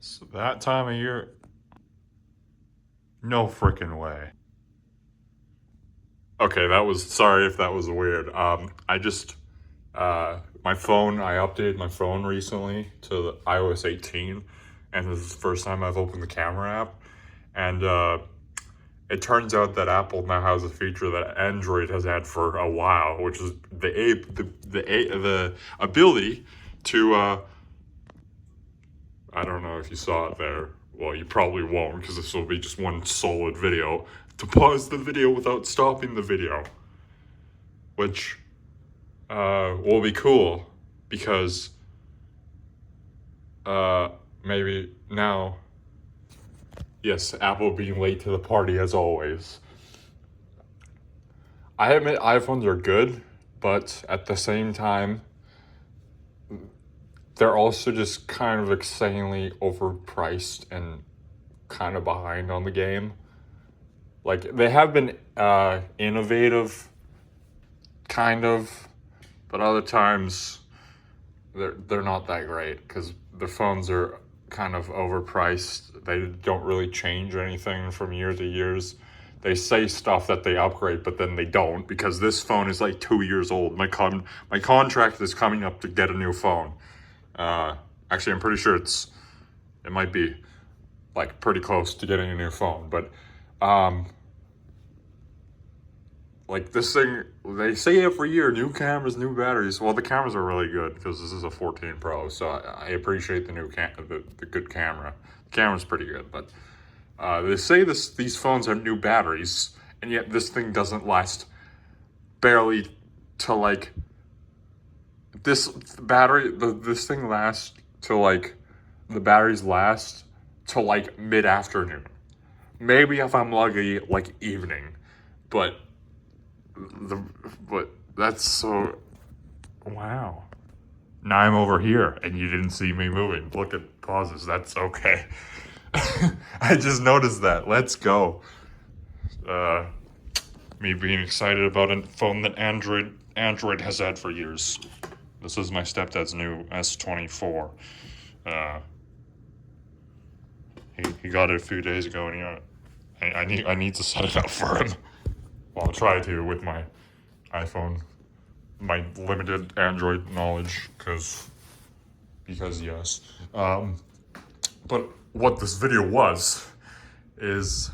It's that time of year? No freaking way. Okay, sorry if that was weird. My phone, I updated my phone recently to the iOS 18, and this is the first time I've opened the camera app. And it turns out that Apple now has a feature that Android has had for a while, which is the ability to, I don't know if you saw it there. Well, you probably won't, because this will be just one solid video, to pause the video without stopping the video. Which will be cool, because maybe now, yes, Apple being late to the party as always. I admit iPhones are good, but at the same time, they're also just kind of insanely overpriced and kind of behind on the game. Like, they have been innovative, kind of, but other times they're not that great, because the phones are kind of overpriced. They don't really change anything from year to years. They say stuff that they upgrade, but then they don't, because this phone is like 2 years old. My contract is coming up to get a new phone. Actually, I'm pretty sure it might be like pretty close to getting a new phone, but like this thing, they say every year, new cameras, new batteries. Well, the cameras are really good, because this is a 14 Pro, so I appreciate the new the good camera. The camera's pretty good, but they say these phones have new batteries, and yet this thing doesn't last barely to like, this thing lasts till like, the batteries last till like mid-afternoon. Maybe if I'm lucky, like evening, but that's so, wow. Now I'm over here and you didn't see me moving. Look at pauses, that's okay. I just noticed that. Let's go. Me being excited about a phone that Android has had for years. This is my stepdad's new S24. He got it a few days ago, and I need to set it up for him. Well, I'll try to with my iPhone, my limited Android knowledge, because yes. But what this video is,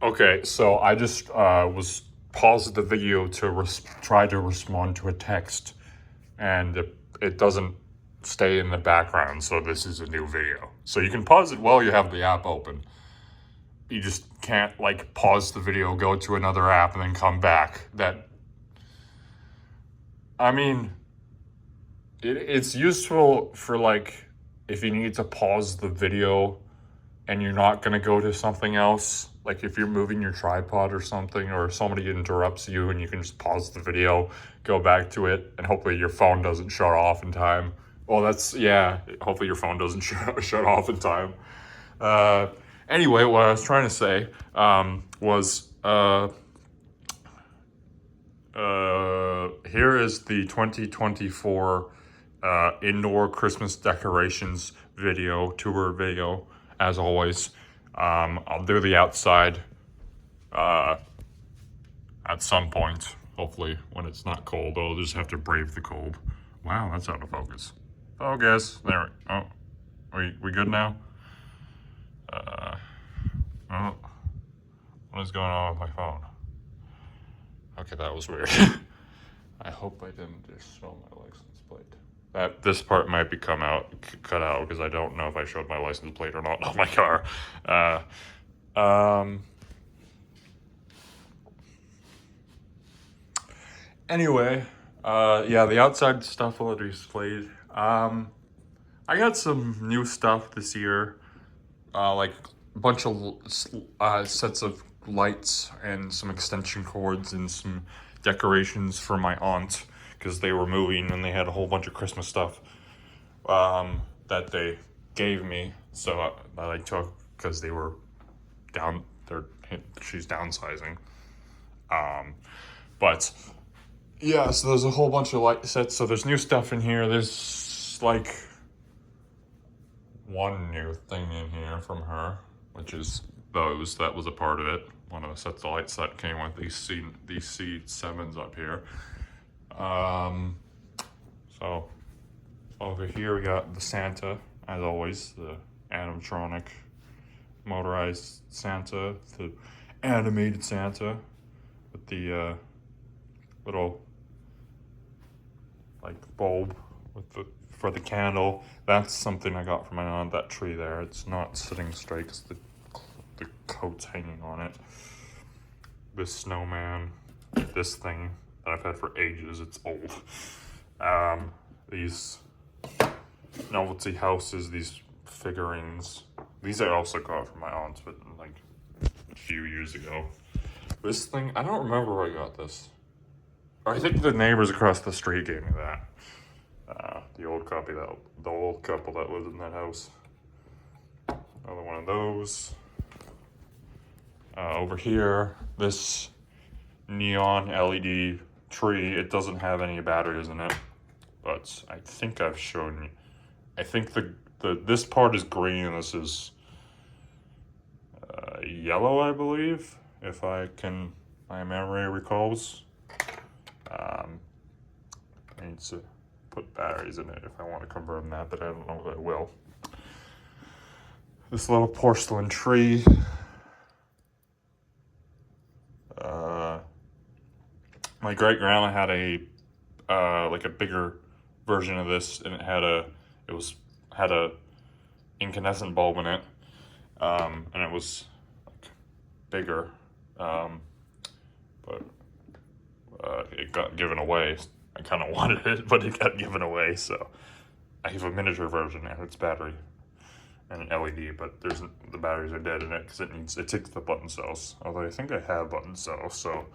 okay, so I just was paused the video to try to respond to a text, and it doesn't stay in the background, so this is a new video. So you can pause it while you have the app open. You just can't like pause the video, go to another app, and then come back. I mean, it's useful for like, if you need to pause the video and you're not gonna go to something else, like if you're moving your tripod or something, or somebody interrupts you and you can just pause the video, go back to it, and hopefully your phone doesn't shut off in time. Well, hopefully your phone doesn't shut off in time. Anyway, what I was trying to say was, here is the 2024 indoor Christmas decorations tour video, as always. I'll do the outside at some point, hopefully when it's not cold. I'll just have to brave the cold. Wow, that's out of focus. Focus, there, we good now? Oh, what is going on with my phone? Okay, that was weird. I hope I didn't just show my license plate. This part might be cut out, because I don't know if I showed my license plate or not on my car. Anyway, yeah, the outside stuff will be displayed. I got some new stuff this year, like a bunch of sets of lights and some extension cords and some decorations for my aunt, because they were moving and they had a whole bunch of Christmas stuff that they gave me. So I took, because they were she's downsizing. But yeah, so there's a whole bunch of light sets. So there's new stuff in here. There's like one new thing in here from her, which is those. That was a part of it. One of the sets of lights that came with these C7s up here. So over here we got the Santa, as always, the animatronic motorized Santa, the animated Santa with the little like bulb with the for the candle. That's something I got from my aunt. That tree there, it's not sitting straight because the coat's hanging on it. This snowman, this thing that I've had for ages. It's old. These novelty houses, these figurines. These I also got from my aunt, but like a few years ago. This thing, I don't remember where I got this. I think the neighbors across the street gave me that. The old couple that lived in that house. Another one of those. Over here, this neon LED tree. It doesn't have any batteries in it, but I think I've shown you. I think this part is green and this is yellow, I believe, if my memory recalls. I need to put batteries in it if I want to confirm that, but I don't know if I will. This little porcelain tree. My great grandma had a bigger version of this, and it had a incandescent bulb in it, and it was like bigger, but it got given away. I kind of wanted it, but it got given away, so I have a miniature version and it's battery and an LED, but the batteries are dead in it because it takes the button cells. Although I think I have button cells, so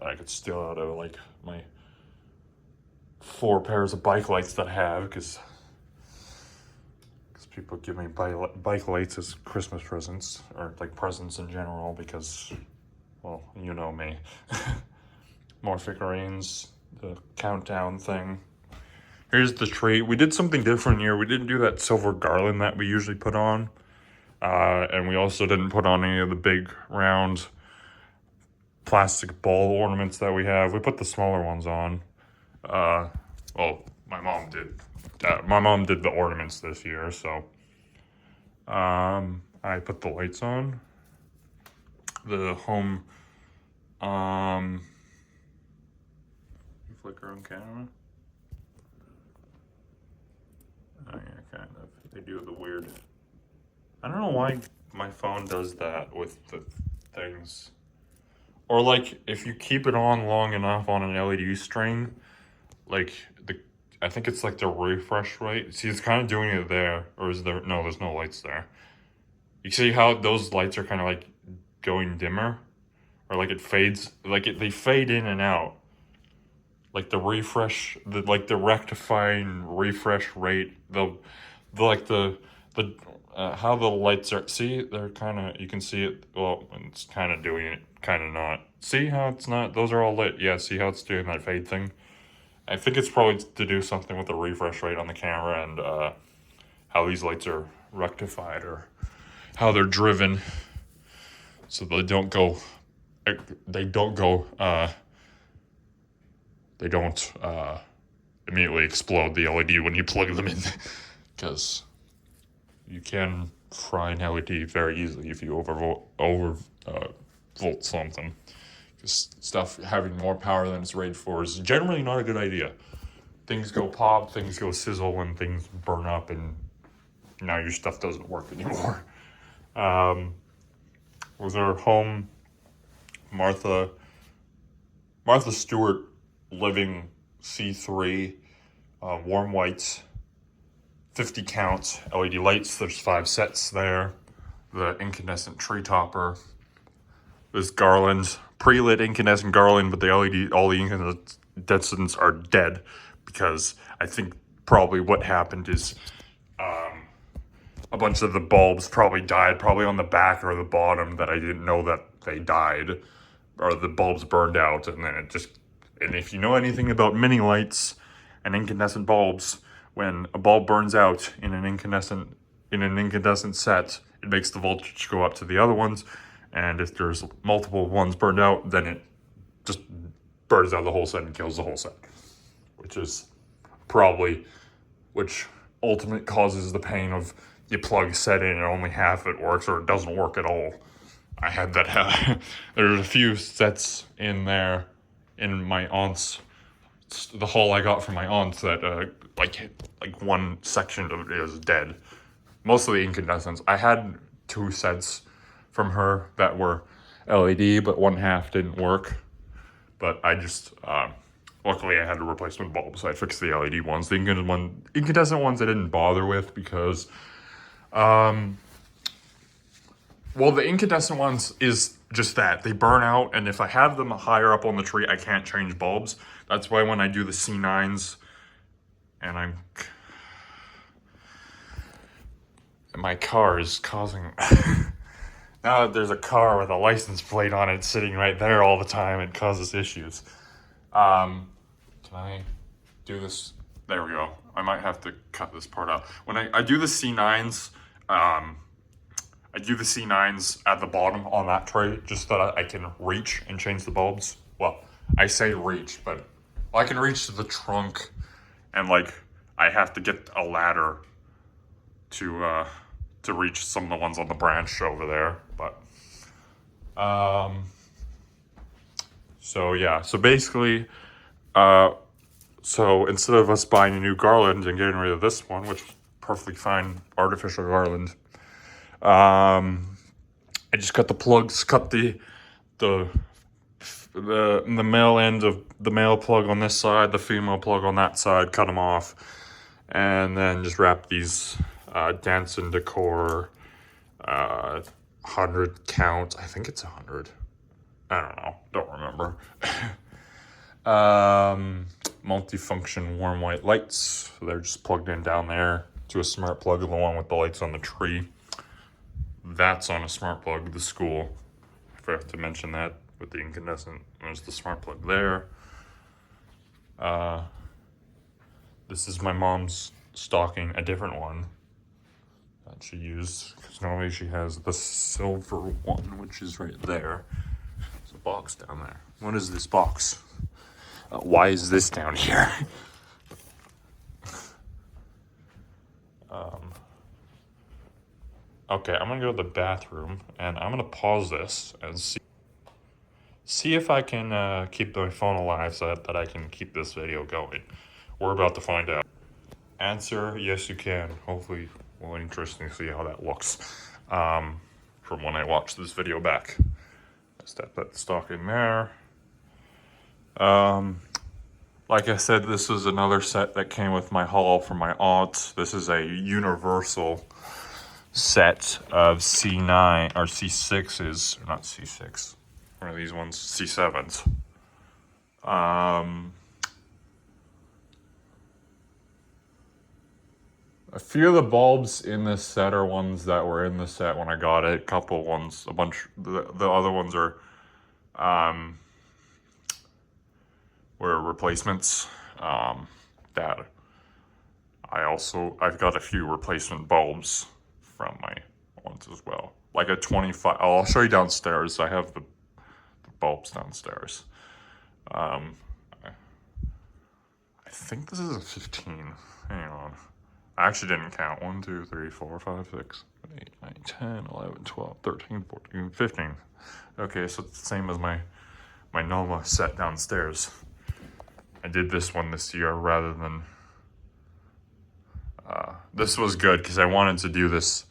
I could steal out of like my 4 pairs of bike lights that I have, because people give me bike lights as Christmas presents, or like presents in general, because, well, you know me. More figurines, the countdown thing. Here's the tree. We did something different here. We didn't do that silver garland that we usually put on. And we also didn't put on any of the big round plastic ball ornaments that we have. We put the smaller ones on. Well, my mom did. My mom did the ornaments this year, so I put the lights on. The home flicker on camera. Oh yeah, kind of. They do the weird. I don't know why my phone does that with the things. Or like if you keep it on long enough on an LED string, like I think it's like the refresh rate. See, it's kind of doing it there, or is there? No, there's no lights there. You see how those lights are kind of like going dimmer, or like it fades, they fade in and out. Like the refresh, the rectifying refresh rate, how the lights are. See, they're kind of, you can see it. Well, it's kind of doing it, kind of not. See how it's not. Those are all lit. Yeah, see how it's doing that fade thing. I think it's probably to do something with the refresh rate on the camera and how these lights are rectified, or how they're driven, so they don't immediately explode the LED when you plug them in, because you can fry an LED very easily if you overvolt something. Because stuff having more power than it's rated for is generally not a good idea. Things go pop, things go sizzle, and things burn up, and now your stuff doesn't work anymore. Was our home Martha Stewart Living C3 warm whites, 50 count LED lights. There's 5 sets there. The incandescent tree topper. This garland, pre-lit incandescent garland, but all the incandescents are dead, because I think probably what happened is a bunch of the bulbs probably died, probably on the back or the bottom, that I didn't know that they died, or the bulbs burned out, and then and if you know anything about mini lights and incandescent bulbs, when a bulb burns out in an incandescent in an incandescent set, it makes the voltage go up to the other ones. And if there's multiple ones burned out, then it just burns out the whole set and kills the whole set. Which ultimately causes the pain of you plug set in and only half it works or it doesn't work at all. I had that. There's a few sets in there in my aunt's, the haul I got from my aunt that like one section of it is dead. Mostly incandescents. I had 2 sets from her that were LED, but one half didn't work. But I just, luckily I had a replacement bulb, so I fixed the LED ones. The incandescent ones I didn't bother with because, well, the incandescent ones is just that. They burn out, and if I have them higher up on the tree, I can't change bulbs. That's why when I do the C9s, and my car is causing... Now that there's a car with a license plate on it sitting right there all the time, it causes issues. Can I do this? There we go. I might have to cut this part out. When I do the C9s, I do the C9s at the bottom on that tray just so that I can reach and change the bulbs. Well, I say reach, but I can reach to the trunk, and like I have to get a ladder to reach some of the ones on the branch over there. But so yeah, so basically so instead of us buying a new garland and getting rid of this one, which is perfectly fine artificial garland, I just cut the plugs, cut the male end of the male plug on this side, the female plug on that side, cut them off, and then just wrap these Dance and Decor 100 count. I think it's 100. I don't know. Don't remember. Multifunction warm white lights. So they're just plugged in down there to a smart plug, the one with the lights on the tree. That's on a smart plug, the school. I forgot to mention that with the incandescent. There's the smart plug there. This is my mom's stocking, a different one that she used, because normally she has the silver one, which is right there. There's a box down there. What is this box? Why is this down here? Okay, I'm gonna go to the bathroom, and I'm gonna pause this and see if I can keep my phone alive so that I can keep this video going. We're about to find out. Answer, yes you can. Hopefully, well, interesting to see how that looks from when I watched this video back. Step that stock in there. Like I said, this is another set that came with my haul from my aunt. This is a universal set of C9 or C6s, not C6. One of these ones, C7s. A few of the bulbs in this set are ones that were in the set when I got it. A couple ones, a bunch. The other ones are were replacements. That I've got a few replacement bulbs from my ones as well. Like a 25. I'll show you downstairs. I have the bulbs downstairs. I think this is a 15. Hang on. I actually didn't count. 1, 2, 3, 4, 5, 6, 7, 8, 9, 10, 11, 12, 13, 14, 15. Okay, so it's the same as my Noma set downstairs. I did this one this year rather than... this was good because I wanted to do this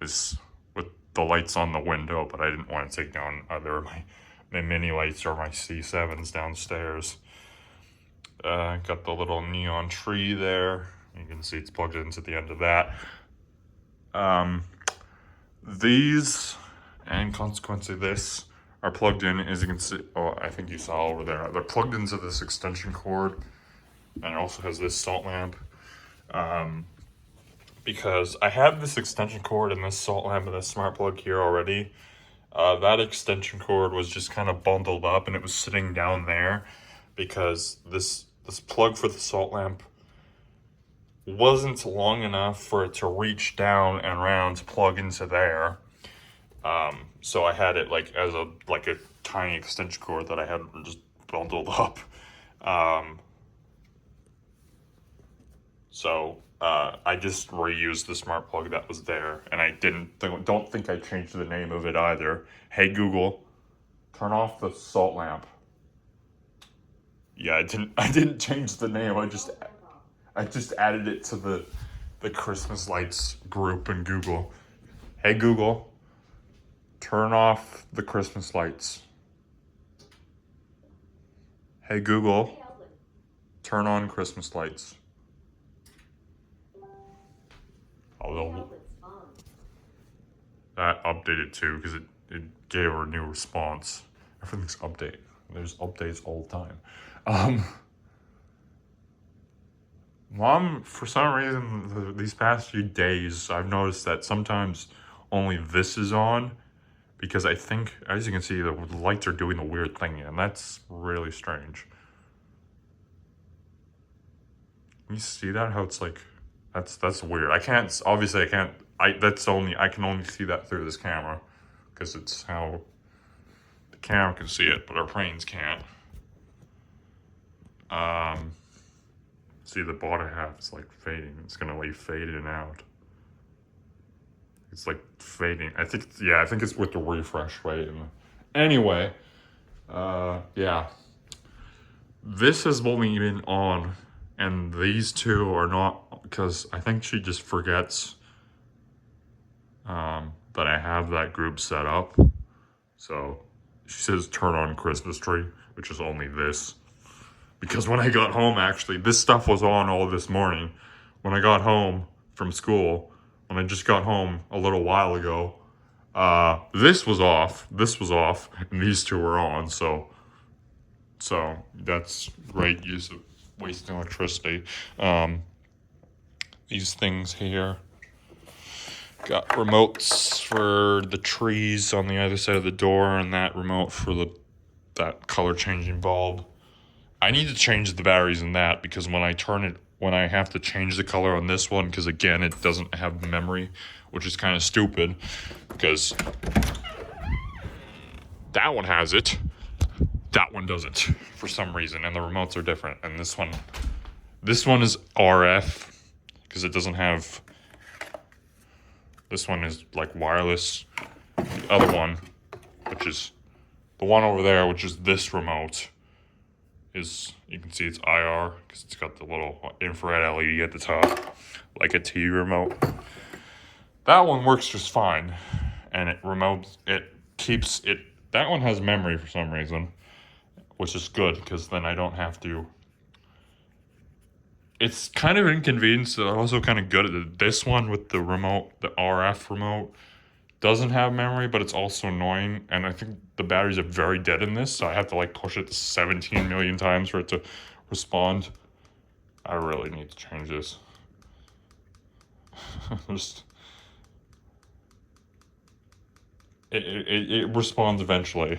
with the lights on the window, but I didn't want to take down either my mini lights or my C7s downstairs. Got the little neon tree there. You can see it's plugged into the end of that. These, and consequently this, are plugged in, as you can see. Oh, I think you saw over there. They're plugged into this extension cord, and it also has this salt lamp. Because I have this extension cord and this salt lamp and this smart plug here already. That extension cord was just kind of bundled up, and it was sitting down there because this plug for the salt lamp wasn't long enough for it to reach down and around to plug into there. So I had it like as a tiny extension cord that I had just bundled up. So I just reused the smart plug that was there, and I don't think I changed the name of it either. Hey Google, turn off the salt lamp. Yeah, I didn't change the name. I just added it to the Christmas lights group in Google. Hey Google, turn off the Christmas lights. Hey Google, turn on Christmas lights. Although that updated too, because it gave her a new response. Everything's updated. There's updates all the time. Mom, for some reason, these past few days, I've noticed that sometimes only this is on, because I think, as you can see, the lights are doing the weird thing, and that's really strange. Can you see that? How it's like, that's weird. I can only see that through this camera, because it's how the camera can see it, but our brains can't. See, the bottom half is like fading. It's gonna like fade in and out. It's like fading. I think it's with the refresh rate. Anyway, yeah. This has only been on, and these two are not, because I think she just forgets that I have that group set up. So she says turn on Christmas tree, which is only this. Because when I got home, actually, this stuff was on all this morning. When I got home from school, when I just got home a little while ago, this was off, and these two were on, so that's great use of wasting electricity. These things here got remotes for the trees on the other side of the door, and that remote for that color changing bulb. I need to change the batteries in that, because when I have to change the color on this one, because again, it doesn't have memory, which is kind of stupid, because that one has it, that one doesn't, for some reason, and the remotes are different, and this one is RF, because it doesn't have, this one is like wireless, the other one, which is the one over there, which is this remote, you can see it's IR, because it's got the little infrared LED at the top, like a TV remote. That one works just fine, and that one has memory for some reason, which is good, because then I don't have to. It's kind of inconvenient, but also kind of good. This one with the remote, the RF remote, doesn't have memory, but it's also annoying, and I think the batteries are very dead in this, so I have to like push it 17 million times for it to respond. I really need to change this. It responds eventually.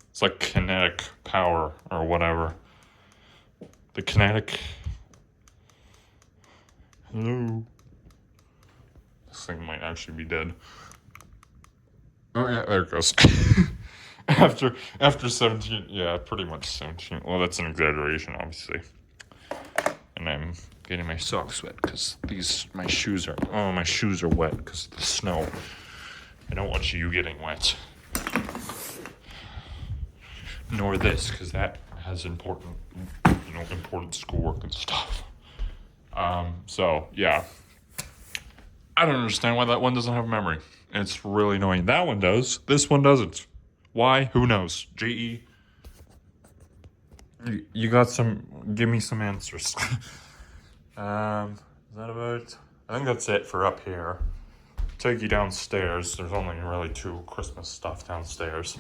It's like kinetic power or whatever. The kinetic. Hello. This thing might actually be dead. Oh yeah, there it goes. after 17, yeah, pretty much 17. Well, that's an exaggeration, obviously. And I'm getting my socks wet because my shoes are wet because of the snow. I don't want you getting wet. Nor this, because that has important schoolwork and stuff. So yeah. I don't understand why that one doesn't have memory. It's really annoying. That one does. This one doesn't. Why? Who knows? GE. You got some. Give me some answers. Is that about? I think that's it for up here. Take you downstairs. There's only really 2 Christmas stuff downstairs.